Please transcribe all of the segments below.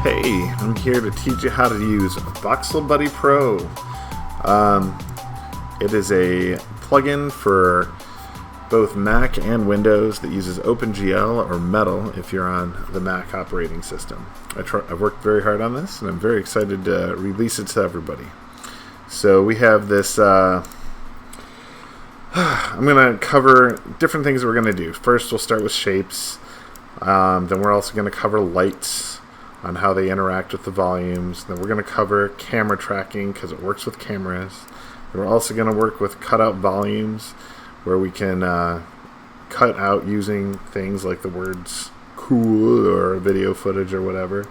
Hey, I'm here to teach you how to use Voxel Buddy Pro. It is a plugin for both Mac and Windows that uses OpenGL or Metal if you're on the Mac operating system. I've worked very hard on this, and I'm very excited to release it to everybody. So we have this. I'm going to cover different things we're going to do. First, we'll start with shapes. Then we're also going to cover lights on how they interact with the volumes. Then we're going to cover camera tracking because it works with cameras. Then we're also going to work with cutout volumes where we can cut out using things like the words cool or video footage or whatever.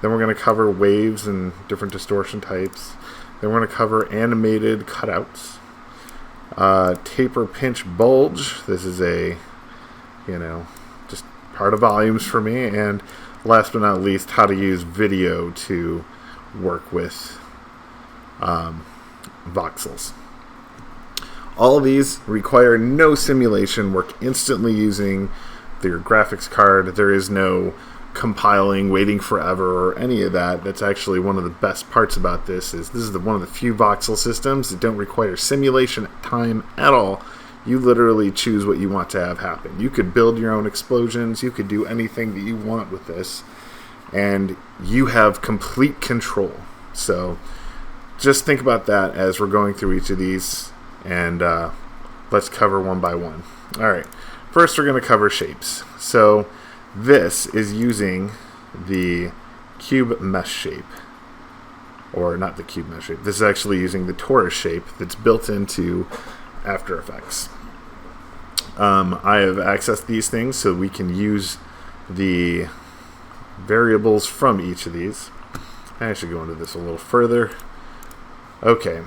Then we're going to cover waves and different distortion types. Then we're going to cover animated cutouts. Taper pinch bulge. This is just part of volumes for me. And last but not least, how to use video to work with voxels. All of these require no simulation, work instantly using your graphics card. There is no compiling, waiting forever, or any of that. That's actually one of the best parts about this is one of the few voxel systems that don't require simulation time at all. You literally choose what you want to have happen. You could build your own explosions. You could do anything that you want with this. And you have complete control. So just think about that as we're going through each of these. And let's cover one by one. All right. First, we're going to cover shapes. So this is using the cube mesh shape. Or not the cube mesh shape. This is actually using the torus shape that's built into After Effects. I have accessed these things so we can use the variables from each of these. I should go into this a little further. Okay.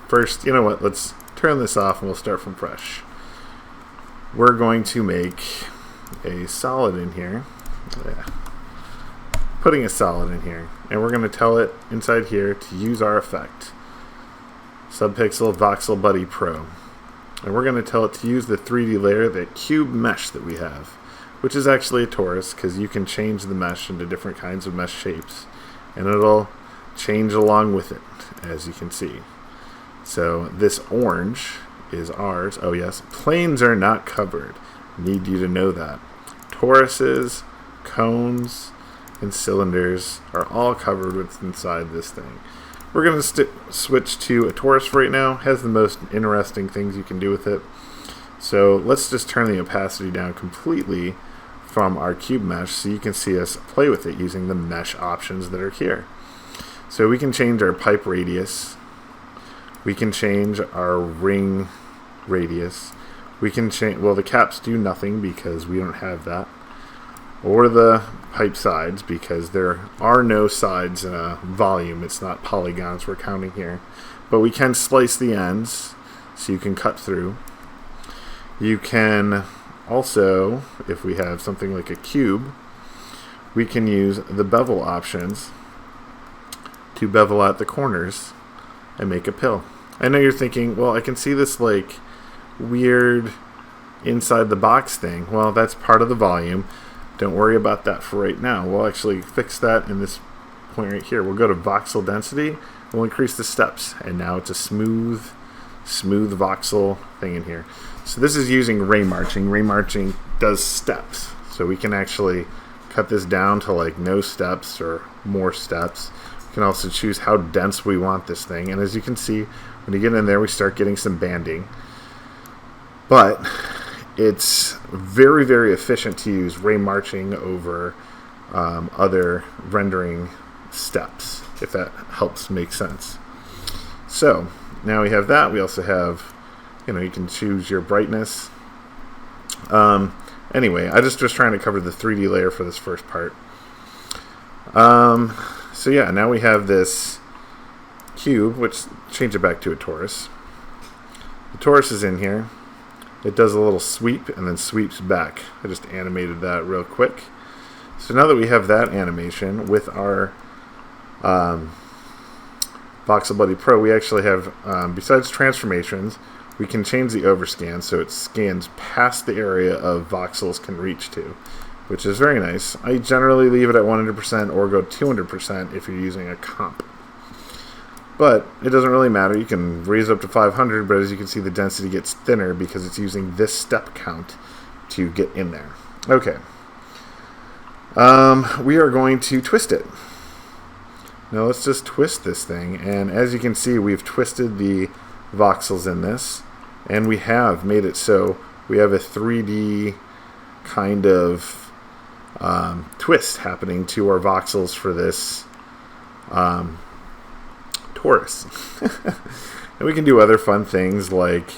First, you know what? Let's turn this off and we'll start from fresh. We're going to make a solid in here. Yeah. Putting a solid in here. And we're going to tell it inside here to use our effect. Subpixel Voxel Buddy Pro. And we're going to tell it to use the 3D layer, that cube mesh that we have, which is actually a torus because you can change the mesh into different kinds of mesh shapes. And it'll change along with it, as you can see. So this orange is ours. Oh yes, planes are not covered. Need you to know that. Toruses, cones, and cylinders are all covered with inside this thing. We're going to switch to a torus right now. It has the most interesting things you can do with it. So let's just turn the opacity down completely from our cube mesh so you can see us play with it using the mesh options that are here. So we can change our pipe radius. We can change our ring radius. We can change, well, the caps do nothing because we don't have that. Or the pipe sides, because there are no sides in a volume. It's not polygons we're counting here. But we can slice the ends so you can cut through. You can also, if we have something like a cube, we can use the bevel options to bevel out the corners and make a pill. I know you're thinking, well, I can see this like weird inside the box thing. Well, that's part of the volume. Don't worry about that for right now. We'll actually fix that in this point right here. We'll go to voxel density. We'll increase the steps. And now it's a smooth voxel thing in here. So this is using ray marching. Ray marching does steps. So we can actually cut this down to like no steps or more steps. We can also choose how dense we want this thing. And as you can see, when you get in there, we start getting some banding. But it's very, very efficient to use ray marching over other rendering steps, if that helps make sense. So now we have that. We also have, you can choose your brightness. Anyway, I just was trying to cover the 3D layer for this first part. So yeah, now we have this cube, which change it back to a torus. The torus is in here. It does a little sweep and then sweeps back. I just animated that real quick. So now that we have that animation with our Voxel Buddy Pro, we actually have, besides transformations, we can change the overscan so it scans past the area of voxels can reach to. which is very nice. I generally leave it at 100% or go 200% if you're using a comp. But it doesn't really matter. You can raise up to 500, but as you can see, the density gets thinner because it's using this step count to get in there. Okay. We are going to twist it. Now let's just twist this thing, and as you can see, we've twisted the voxels in this, and we have made it so we have a 3D kind of twist happening to our voxels for this torus. And we can do other fun things like,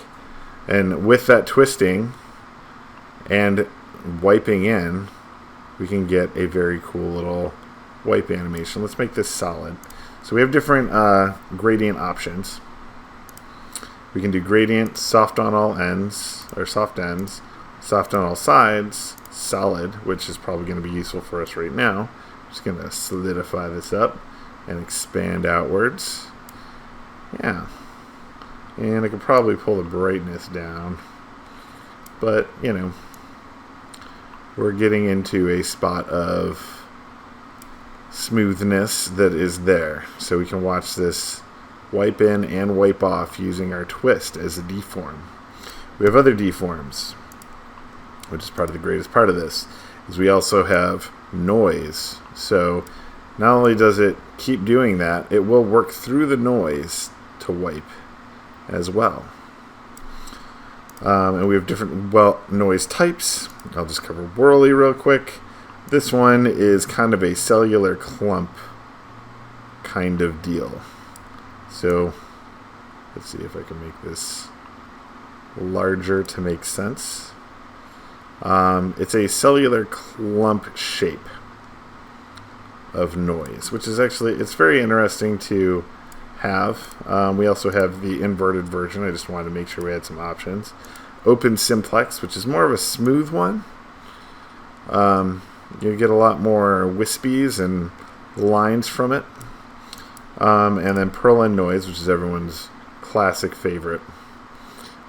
and with that twisting and wiping in, we can get a very cool little wipe animation. Let's make this solid. So we have different gradient options. We can do gradient, soft on all ends, or soft ends, soft on all sides, solid, which is probably going to be useful for us right now. Just going to solidify this up and expand outwards. Yeah. And I could probably pull the brightness down. But, you know, we're getting into a spot of smoothness that is there. So we can watch this wipe in and wipe off using our twist as a deform. We have other deforms, which is part of the greatest part of this, is we also have noise. So not only does it keep doing that, it will work through the noise to wipe as well. And we have different noise types. I'll just cover whirly real quick. This one is kind of a cellular clump kind of deal. So let's see if I can make this larger to make sense. It's a cellular clump shape of noise, which is actually, it's very interesting to have. We also have the inverted version. I just wanted to make sure we had some options. Open simplex, which is more of a smooth one. You get a lot more wispies and lines from it. And then Perlin noise, which is everyone's classic favorite.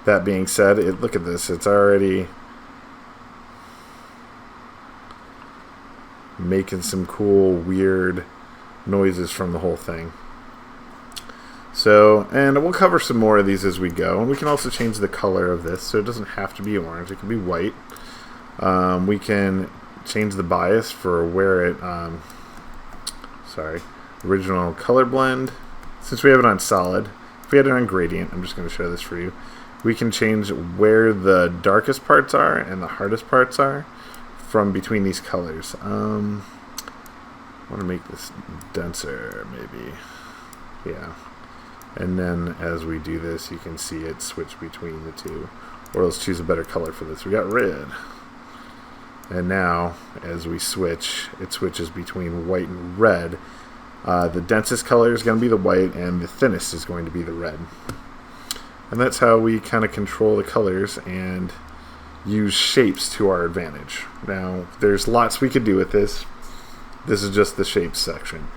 That being said, look at this. It's already making some cool, weird noises from the whole thing. So, and we'll cover some more of these as we go. And we can also change the color of this, so it doesn't have to be orange. It can be white. We can change the bias for where it, original color blend. Since we have it on solid, if we had it on gradient, I'm just going to show this for you. We can change where the darkest parts are and the hardest parts are from between these colors. I want to make this denser, maybe. Yeah. And then as we do this, you can see it switch between the two. Or let's choose a better color for this. We got red. And now, as we switch, it switches between white and red. The densest color is going to be the white, and the thinnest is going to be the red. And that's how we kind of control the colors and use shapes to our advantage. Now, there's lots we could do with this. This is just the shapes section.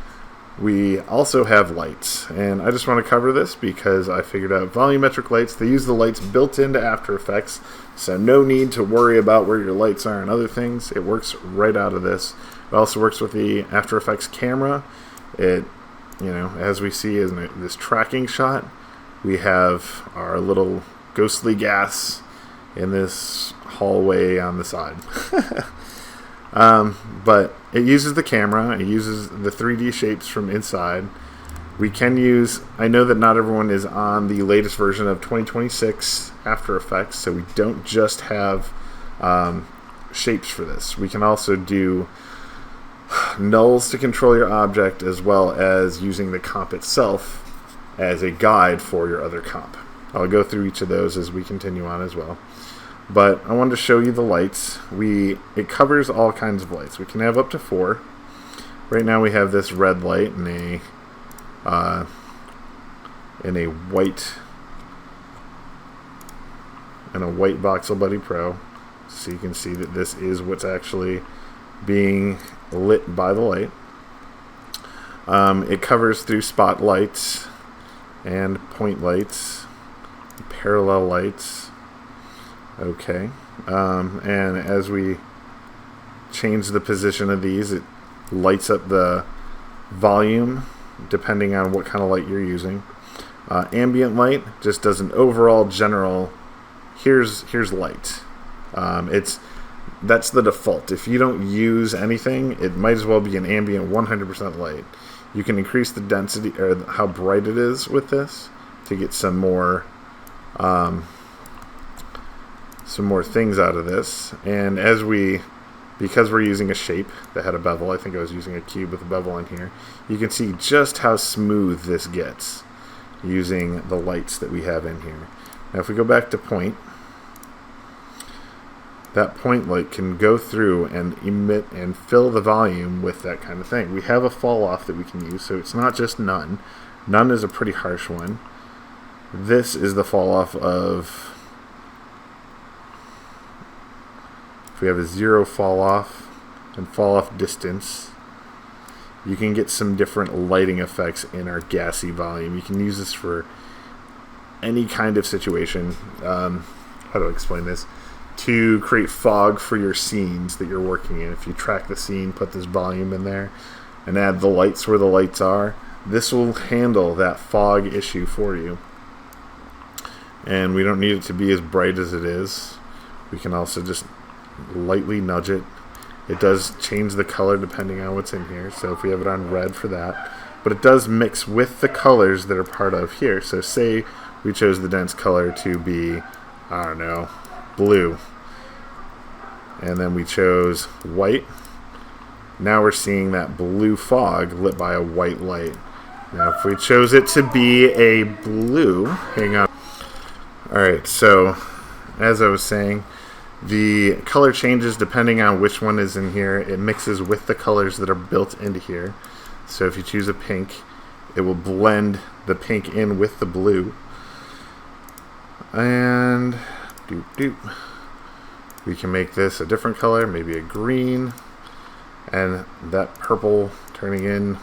We also have lights, and I just want to cover this because I figured out volumetric lights. They use the lights built into After Effects, so no need to worry about where your lights are and other things. It works right out of this. It also works with the After Effects camera. It, you know, as we see in this tracking shot, we have our little ghostly gas in this hallway on the side. But it uses the camera, it uses the 3D shapes from inside. We can use, I know that not everyone is on the latest version of 2026 After Effects, so we don't just have shapes for this. We can also do nulls to control your object, as well as using the comp itself as a guide for your other comp. I'll go through each of those as we continue on as well. But I wanted to show you the lights. It covers all kinds of lights. We can have up to 4. Right now we have this red light in a white Voxel Buddy Pro. So you can see that this is what's actually being lit by the light. It covers through spotlights and point lights, parallel lights. Okay, and as we change the position of these. It lights up the volume depending on what kind of light you're using. Ambient light just does an overall general, here's light. That's the default. If you don't use anything, it might as well be an ambient 100% light. You can increase the density or how bright it is with this to get some more things out of this. And because we're using a shape that had a bevel, I think I was using a cube with a bevel in here, you can see just how smooth this gets using the lights that we have in here. Now if we go back to point, that point light can go through and emit and fill the volume with that kind of thing. We have a fall off that we can use, so it's not just none. None is a pretty harsh one. This is the fall off of, if we have a 0 fall off and fall off distance, you can get some different lighting effects in our gassy volume. You can use this for any kind of situation. How do I explain this? To create fog for your scenes that you're working in. If you track the scene, put this volume in there, and add the lights where the lights are, this will handle that fog issue for you. And we don't need it to be as bright as it is. We can also just lightly nudge it. It does change the color depending on what's in here, so if we have it on red for that, but it does mix with the colors that are part of here. So say we chose the dense color to be, I don't know, blue, and then we chose white. Now we're seeing that blue fog lit by a white light. Now if we chose it to be a blue, hang on. Alright, so as I was saying, the color changes depending on which one is in here. It mixes with the colors that are built into here. So if you choose a pink, it will blend the pink in with the blue. And we can make this a different color, maybe a green, and that purple turning in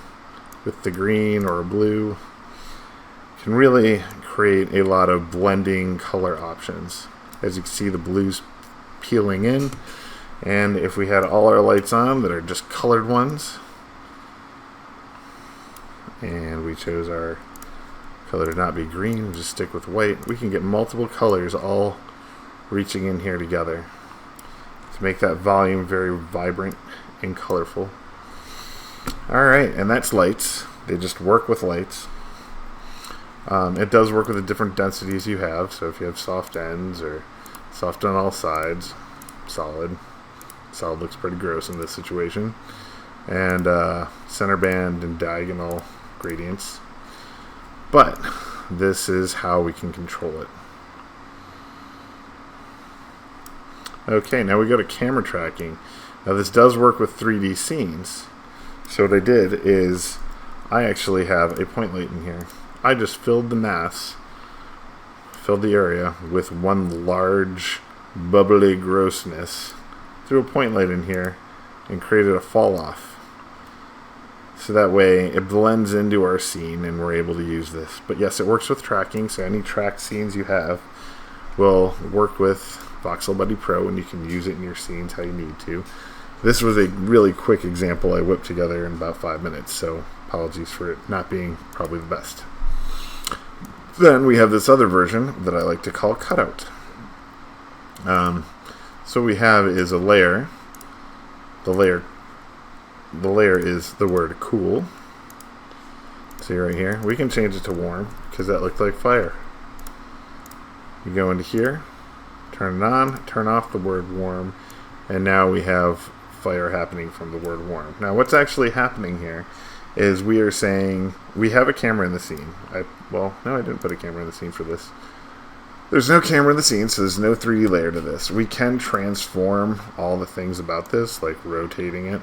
with the green or a blue can really create a lot of blending color options. As you can see, the blues peeling in, and if we had all our lights on that are just colored ones, and we chose our color to not be green, we'll just stick with white, we can get multiple colors all reaching in here together to make that volume very vibrant and colorful. Alright, and that's lights. They just work with lights. It does work with the different densities you have, so if you have soft ends or soft on all sides, solid looks pretty gross in this situation, and center band and diagonal gradients, but this is how we can control it. Okay, now we go to camera tracking. Now this does work with 3D scenes. So what I did is I actually have a point light in here. I just filled the mass, filled the area with one large bubbly grossness, threw a point light in here, and created a fall off. So that way it blends into our scene and we're able to use this. But yes, it works with tracking, so any tracked scenes you have will work with Voxel Buddy Pro, and you can use it in your scenes how you need to. This was a really quick example I whipped together in about 5 minutes, so apologies for it not being probably the best. Then we have this other version that I like to call Cutout. So what we have is a layer. The layer is the word cool. See right here? We can change it to warm because that looked like fire. You go into here, turn it on, turn off the word warm, and now we have fire happening from the word warm. Now what's actually happening here is we are saying we have a camera in the scene. No, I didn't put a camera in the scene for this. There's no camera in the scene, so there's no 3D layer to this. We can transform all the things about this, like rotating it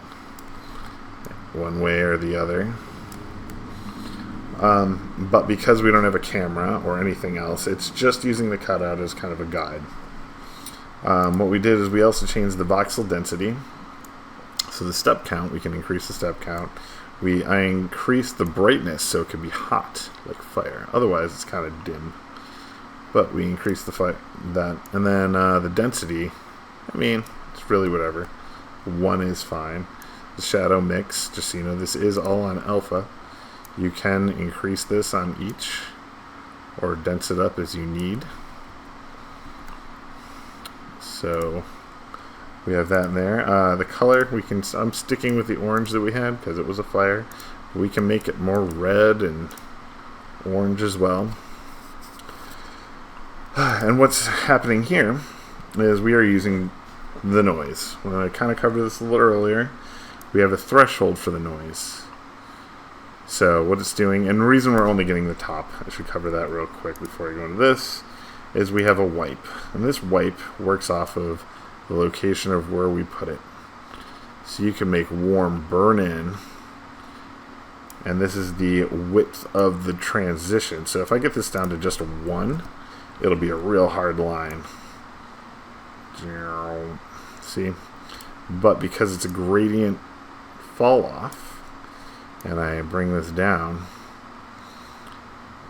one way or the other. But because we don't have a camera or anything else, it's just using the cutout as kind of a guide. What we did is we also changed the voxel density. So the step count, we can increase the step count. I increased the brightness so it could be hot, like fire. Otherwise, it's kind of dim. But we increased that. And then the density, I mean, it's really whatever. 1 is fine. The shadow mix, just so you know, this is all on alpha. You can increase this on each or dense it up as you need. So we have that in there. The color, I'm sticking with the orange that we had because it was a fire. We can make it more red and orange as well. And what's happening here is we are using the noise. When I kind of covered this a little earlier, we have a threshold for the noise. So what it's doing, and the reason we're only getting the top, I should cover that real quick before I go into this, is we have a wipe. And this wipe works off of the location of where we put it. So you can make warm burn in, and this is the width of the transition. So if I get this down to just a 1, it'll be a real hard line. See? But because it's a gradient fall off, and I bring this down,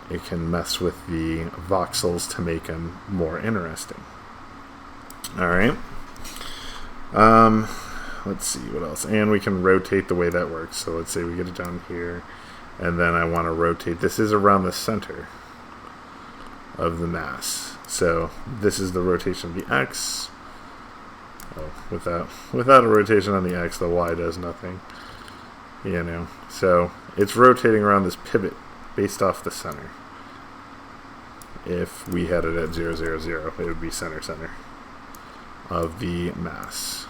it can mess with the voxels to make them more interesting. Alright. Let's see what else. And we can rotate the way that works. So let's say we get it down here, and then I want to rotate. This is around the center of the mass. So this is the rotation of the X. Oh, without a rotation on the X, the Y does nothing. You know, so it's rotating around this pivot based off the center. If we had it at 0, 0, 0, it would be center of the mass.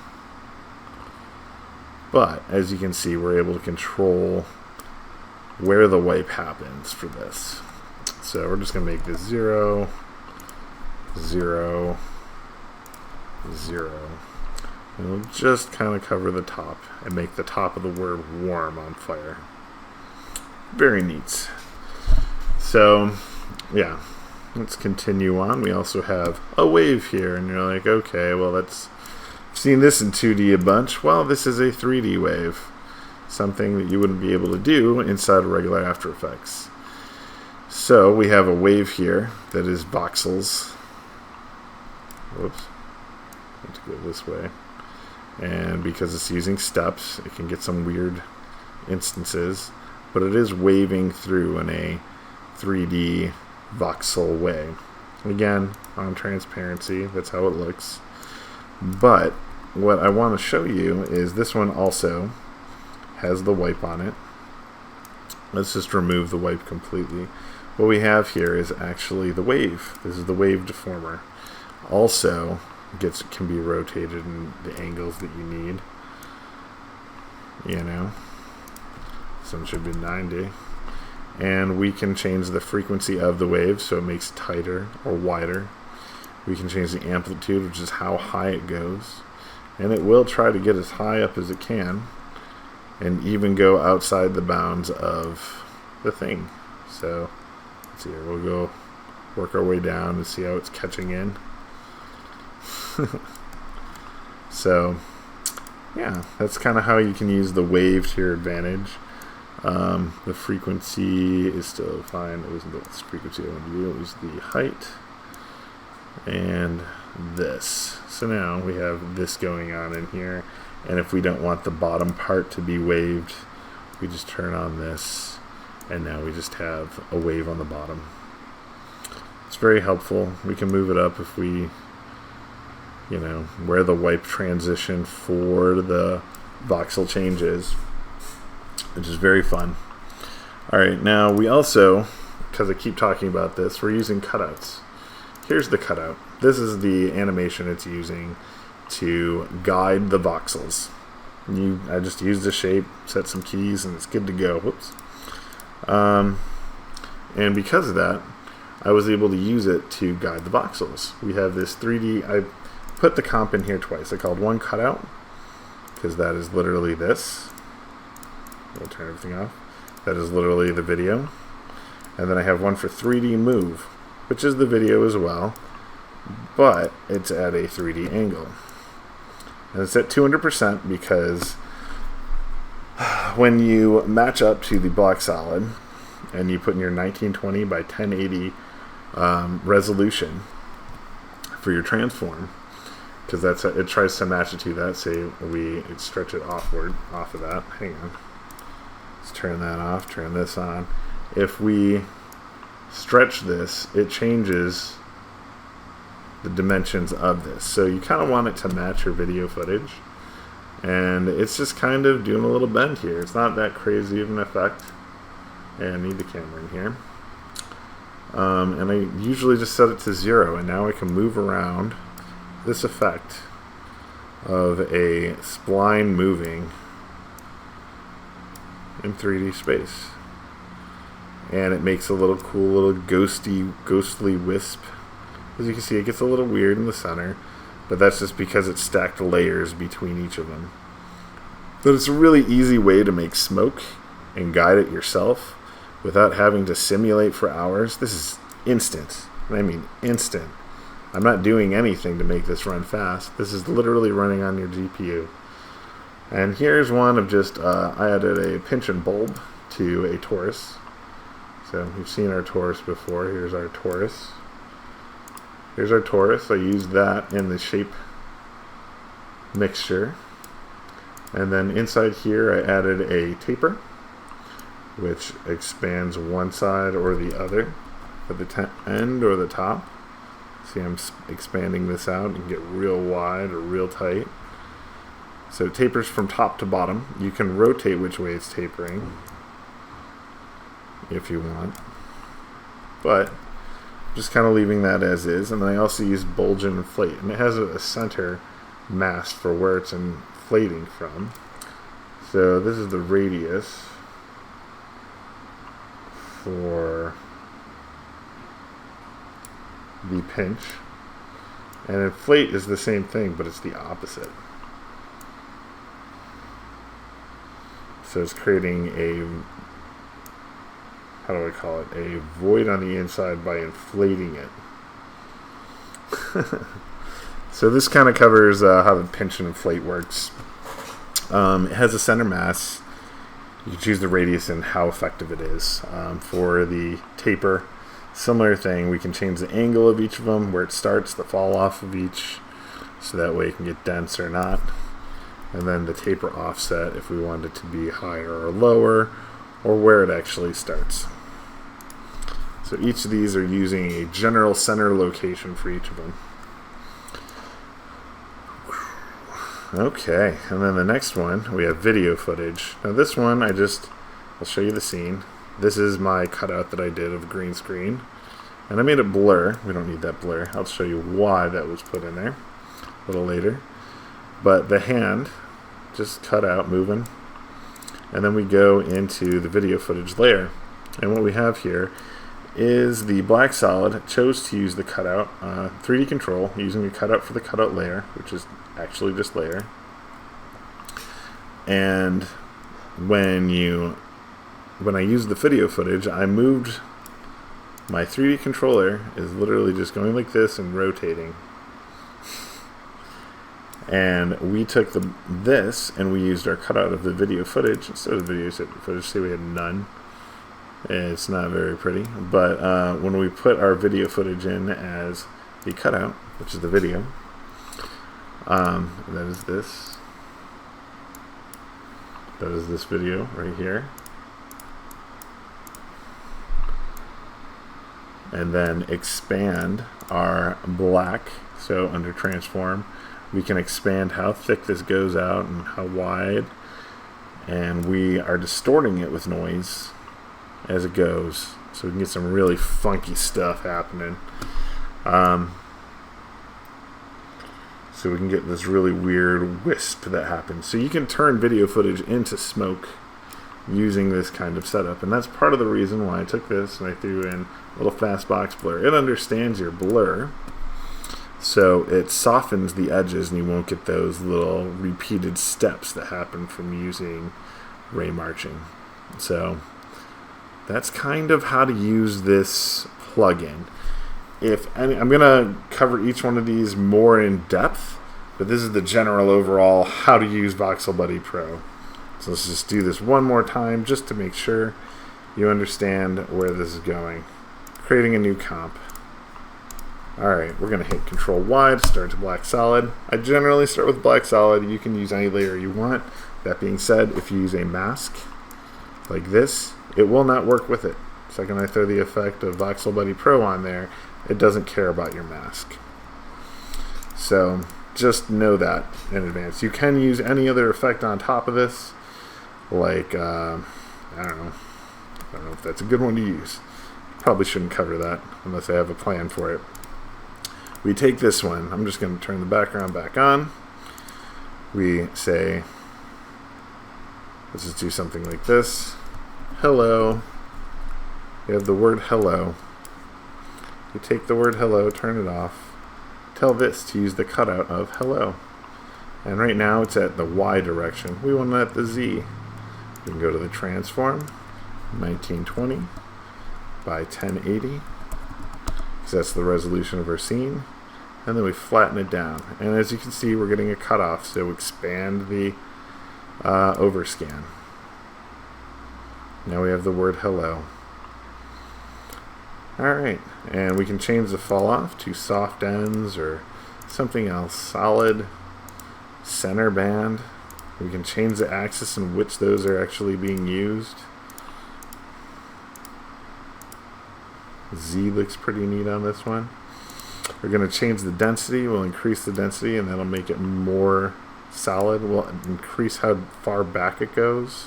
But as you can see, we're able to control where the wipe happens for this. So we're just going to make this 0, 0, 0. And we'll just kind of cover the top and make the top of the word warm on fire. Very neat. So, yeah, let's continue on. We also have a wave here, and you're like, okay, well, I've seen this in 2D a bunch. Well, this is a 3D wave, something that you wouldn't be able to do inside of regular After Effects. So we have a wave here that is voxels. Whoops. I have to go this way. And because it's using steps, it can get some weird instances, but it is waving through in a 3D voxel way. Again, on transparency, that's how it looks. But what I want to show you is this one also has the wipe on it. Let's just remove the wipe completely. What we have here is actually the wave. This is the wave deformer. Also can be rotated in the angles that you need. You know, some should be 90. And we can change the frequency of the wave so it makes it tighter or wider. We can change the amplitude, which is how high it goes. And it will try to get as high up as it can and even go outside the bounds of the thing. So let's see here, we'll go work our way down and see how it's catching in. So yeah, that's kind of how you can use the wave to your advantage. The frequency is still fine. It wasn't the frequency I wanted to do, it was the height and this. So now we have this going on in here, and if we don't want the bottom part to be waved, we just turn on this, and now we just have a wave on the bottom. It's very helpful. We can move it up if we, you know, where the wipe transition for the voxel changes, which is very fun. Alright, now we also, because I keep talking about this, we're using cutouts. Here's the cutout. This is the animation it's using to guide the voxels. I just used the shape, set some keys, and it's good to go. Whoops. And because of that, I was able to use it to guide the voxels. We have this 3D, I put the comp in here twice. I called one cutout, because that is literally this. We'll turn everything off. That is literally the video. And then I have one for 3D move, which is the video as well, but it's at a 3D angle. And it's at 200% because when you match up to the block solid and you put in your 1920 by 1080 resolution for your transform, because it tries to match it to that. Say we stretch it off of that. Hang on. Let's turn that off. Turn this on. If we stretch this, it changes the dimensions of this. So you kind of want it to match your video footage. And it's just kind of doing a little bend here. It's not that crazy of an effect. And I need the camera in here. And I usually just set it to 0, and now I can move around this effect of a spline moving in 3D space. And it makes a little cool little ghostly wisp. As you can see, it gets a little weird in the center, but that's just because it's stacked layers between each of them. But it's a really easy way to make smoke and guide it yourself without having to simulate for hours. This is instant. I mean instant. I'm not doing anything to make this run fast. This is literally running on your GPU. And here's one of just, I added a pinch and bulb to a torus. So you've seen our torus before. Here's our torus. Here's our torus. I used that in the shape mixture. And then inside here I added a taper, which expands one side or the other at the end or the top. See, I'm expanding this out and get real wide or real tight. So it tapers from top to bottom. You can rotate which way it's tapering if you want, but just kind of leaving that as is. And then I also use bulge and inflate, and it has a center mask for where it's inflating from. So this is the radius for the pinch, and inflate is the same thing, but it's the opposite. So it's creating a, how do I call it, a void on the inside by inflating it. So this kind of covers how the pinch and inflate works. It has a center mass. You can choose the radius and how effective it is. For the taper, similar thing. We can change the angle of each of them, where it starts, the fall off of each, so that way it can get dense or not. And then the taper offset if we want it to be higher or lower, or where it actually starts. So each of these are using a general center location for each of them. Okay, and then the next one, we have video footage. Now this one, I'll show you the scene. This is my cutout that I did of green screen. And I made it blur. We don't need that blur. I'll show you why that was put in there a little later. But the hand just cut out, moving. And then we go into the video footage layer. And what we have here is the black solid. Chose to use the cutout 3D control, using the cutout for the cutout layer, which is actually just layer. And when I used the video footage, I moved my 3D controller is literally just going like this and rotating. And we took this and we used our cutout of the video footage instead of the video footage. Say we had none. It's not very pretty, but when we put our video footage in as the cutout, which is the video, that is this. That is this video right here. And then expand our black. So under transform, we can expand how thick this goes out and how wide. And we are distorting it with noise as it goes, so we can get some really funky stuff happening. So we can get this really weird wisp that happens. So you can turn video footage into smoke using this kind of setup, and that's part of the reason why I took this and I threw in a little fast box blur. It understands your blur, so it softens the edges and you won't get those little repeated steps that happen from using ray marching. So that's kind of how to use this plugin. I'm going to cover each one of these more in depth, but this is the general overall how to use Voxel Buddy Pro. So let's just do this one more time just to make sure you understand where this is going. Creating a new comp. Alright, we're going to hit Control Y to start to black solid. I generally start with black solid. You can use any layer you want. That being said, if you use a mask like this, it will not work with it. Second I throw the effect of Voxel Buddy Pro on there, it doesn't care about your mask. So just know that in advance. You can use any other effect on top of this, like, I don't know if that's a good one to use. Probably shouldn't cover that unless I have a plan for it. We take this one. I'm just going to turn the background back on. We say, let's just do something like this. Hello. We have the word hello. You take the word hello, turn it off. Tell this to use the cutout of hello. And right now it's at the Y direction. We want it at the Z. We can go to the transform, 1920 by 1080. That's the resolution of our scene, and then we flatten it down, and as you can see we're getting a cutoff, so expand the overscan. Now we have the word hello. Alright, and we can change the fall off to soft ends or something else. Solid, center band. We can change the axis in which those are actually being used. Z looks pretty neat on this one. We're going to change the density. We'll increase the density and that'll make it more solid. We'll increase how far back it goes.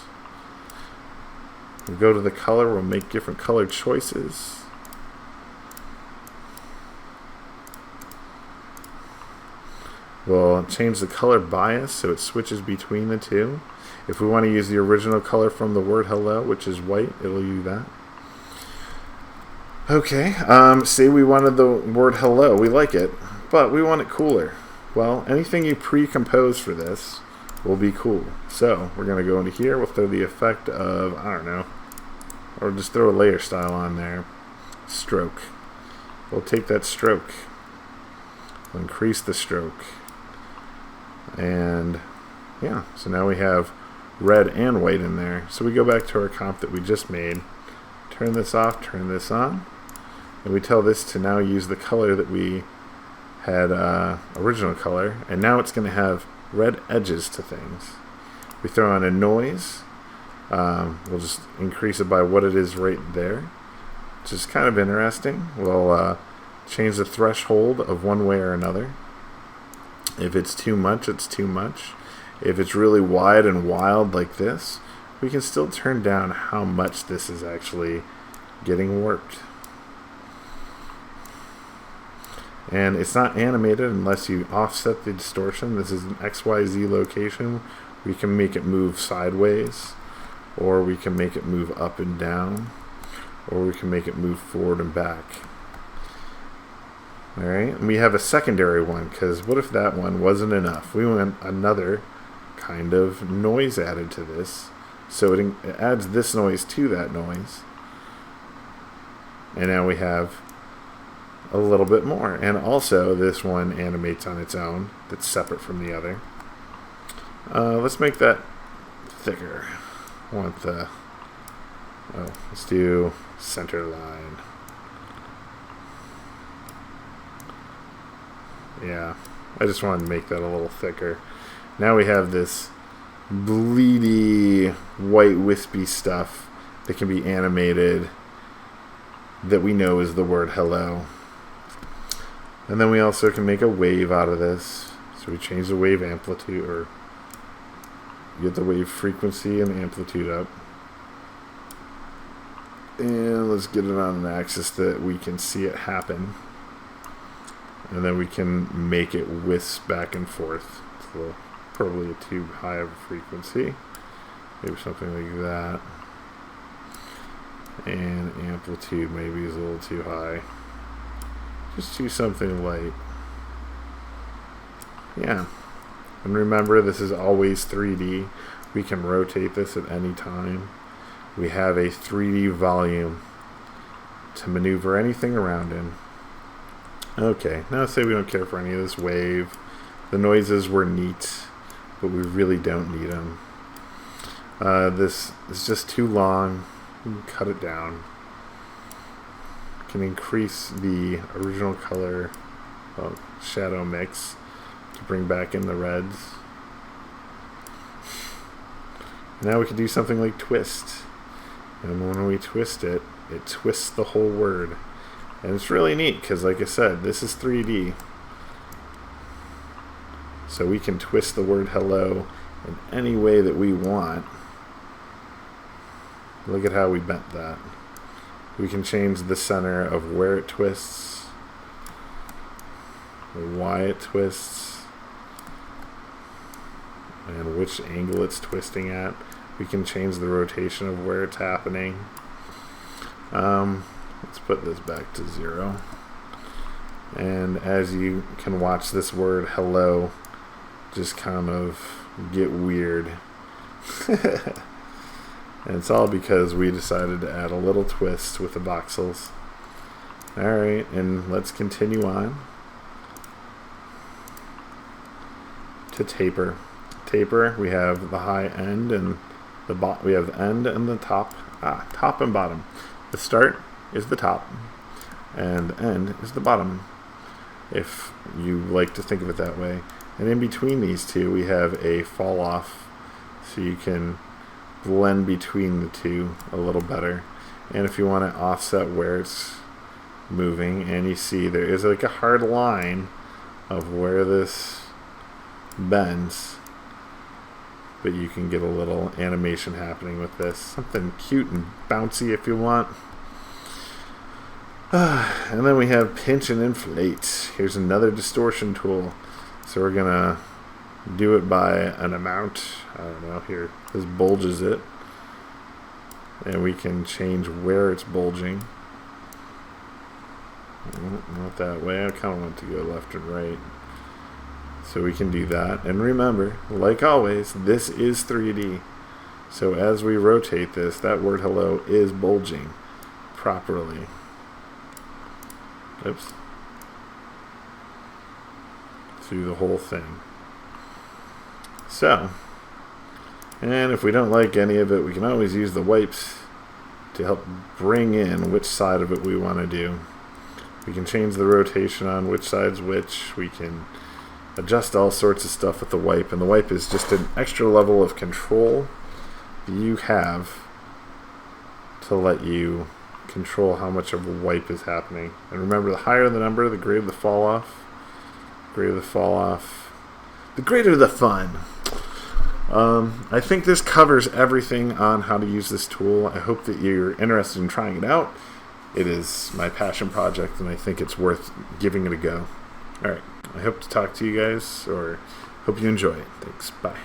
We'll go to the color. We'll make different color choices. We'll change the color bias so it switches between the two. If we want to use the original color from the word hello, which is white, it'll do that. Okay, say we wanted the word hello, we like it, but we want it cooler. Well, anything you pre-compose for this will be cool. So, we're going to go into here, we'll throw the effect of, I don't know, or just throw a layer style on there. Stroke. We'll take that stroke, we'll increase the stroke, and yeah, so now we have red and white in there. So we go back to our comp that we just made, turn this off, turn this on, and we tell this to now use the color that we had original color, and now it's going to have red edges to things. We throw on a noise. We'll just increase it by what it is right there, which is kind of interesting. We'll change the threshold of one way or another. If it's too much, it's too much. If it's really wide and wild like this, we can still turn down how much this is actually getting warped. And it's not animated unless you offset the distortion. This is an XYZ location. We can make it move sideways, or we can make it move up and down, or we can make it move forward and back. Alright, and we have a secondary one, because what if that one wasn't enough? We want another kind of noise added to this. So it adds this noise to that noise. And now we have a little bit more. And also this one animates on its own. That's separate from the other. Let's make that thicker. I want the... Oh, let's do center line. Yeah, I just wanted to make that a little thicker. Now we have this bleedy, white, wispy stuff that can be animated that we know is the word hello. And then we also can make a wave out of this. So we change the wave amplitude, or get the wave frequency and amplitude up. And let's get it on an axis that we can see it happen. And then we can make it wisp back and forth. It's a little, probably too high of a frequency. Maybe something like that. And amplitude maybe is a little too high. Just do something light. Yeah. And remember, this is always 3D. We can rotate this at any time. We have a 3D volume to maneuver anything around in. Okay, now say we don't care for any of this wave. The noises were neat, but we really don't need them. This is just too long. We can cut it down. We can increase the original color shadow mix to bring back in the reds. Now we can do something like twist. And when we twist it, it twists the whole word. And it's really neat because, like I said, this is 3D. So we can twist the word hello in any way that we want. Look at how we bent that. We can change the center of where it twists, why it twists, and which angle it's twisting at. We can change the rotation of where it's happening. Let's put this back to 0. And as you can watch, this word hello just kind of get weird. And it's all because we decided to add a little twist with the voxels. Alright, and let's continue on to taper. Taper, we have the high end and we have the end and the top. Top and bottom. The start is the top, and the end is the bottom, if you like to think of it that way. And in between these two, we have a fall off, so you can blend between the two a little better. And if you want to offset where it's moving, and you see there is like a hard line of where this bends, but you can get a little animation happening with this. Something cute and bouncy if you want. And then we have pinch and inflate. Here's another distortion tool. So we're gonna do it by an amount. I don't know, here, this bulges it. And we can change where it's bulging. Not that way, I kind of want to go left and right. So we can do that. And remember, like always, this is 3D. So as we rotate this, that word hello is bulging properly. Oops. Through the whole thing. So, and if we don't like any of it, we can always use the wipes to help bring in which side of it we want to do. We can change the rotation on which side's which. We can adjust all sorts of stuff with the wipe, and the wipe is just an extra level of control that you have to let you control how much of a wipe is happening. And remember, the higher the number, the greater the fall off. Greater the fall off, the greater the fun. I think this covers everything on how to use this tool. I hope that you're interested in trying it out. It is my passion project, and I think it's worth giving it a go. Alright, I hope to talk to you guys, or hope you enjoy it. Thanks, bye.